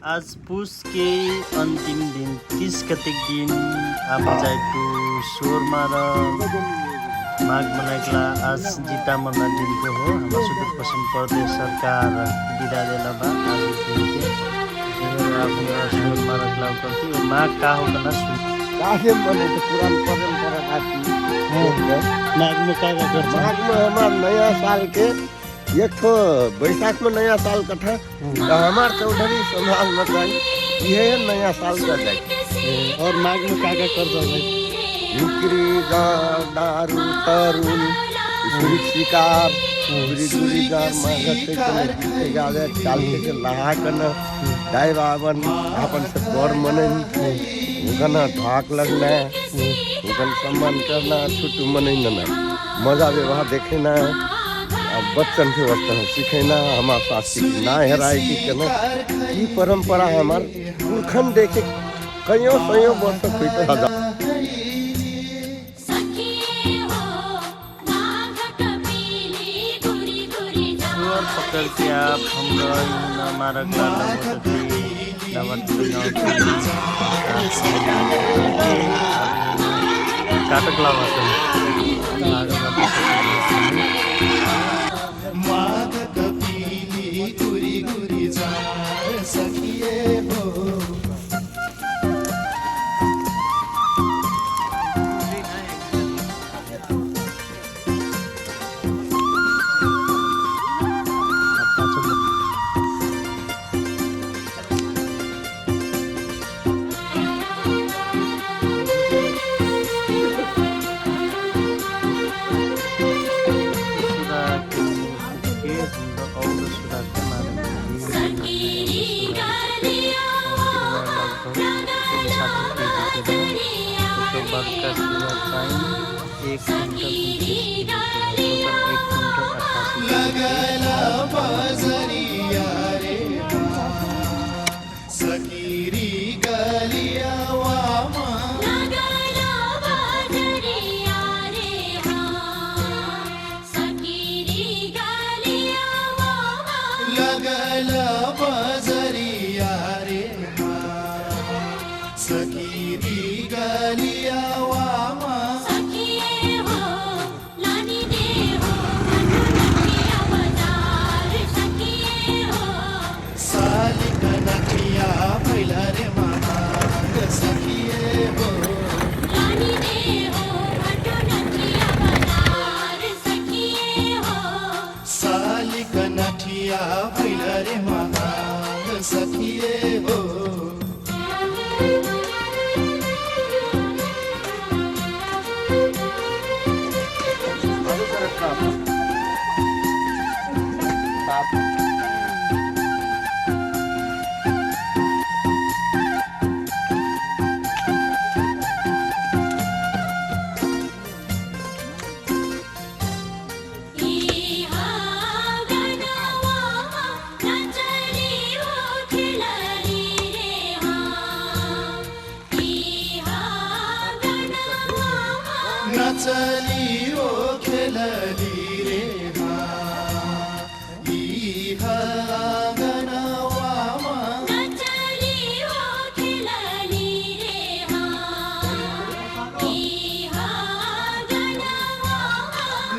आज पुस के अंतिम दिन 30 गतेक दिन आप जाइटु स्वरमा र माघ मनाइकला आज जिता मना दिनको हो हाम्रो सुदूरपश्चिम प्रदेश सरकार बिदा देला बा आज दिन के आफ्नो स्वरमा रखला करती और माघ का हो कना सुन काहे बने तो पुरान परंपरा आती माघ में का गर्छ माघ में हमार नया साल के एक ठो बैसाख में नया साल का था हमार चौधरी संभाल मतलब ये नया साल का जाए और माघ में का कर दो भाई बिक्री दारू तरुल सुरी शिकार सुरी सुरी जार मागते के गावे चाल के लहा कन दाई बाबन अपन से गौर मने उगना ढाक लगना उगन सम्मान करना छुट्टू मने ना मजा व्यवहार देखना बच्चन के वस्तु सीखना हमार साथी ना हेराए की करना ई परंपरा हमार पुरखन देखे कईयों सयो वर्ष बीत हजार पकड़ के आप हम हमारा काटक लावा माघ कपिली गुरी गुरी जा सखिए हो लगला बजरिया रे सकीरी गलिया वामा लगला बजरिया रे सकीरी गलिया वामा लगला बजरिया रे सकीरी गलिया वामा कनठिया भैला रे महान सखिए हो नचली ओ खेलली रे गनवामा नचली ओ खेलली रे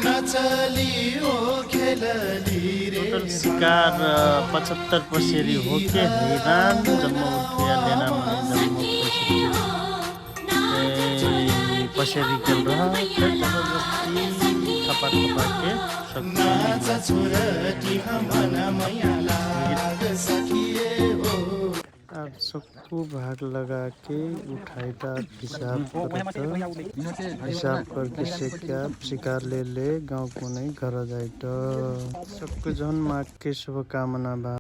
नचली ओ खेलली रे टोटल शिकार 75 पसेरी हो के हैरान जन्म उठिया लेना मने जन्म पसेरी खेल रहा फिर जबरदस्ती थपा के नाच छोरटी हमन मैयाला सखिए हो आप सबको भाग लगा के उठाईता हिसाब करके शिकार ले गाँव को नहीं घर जाइट सबको जन माघ के शुभकामना बा।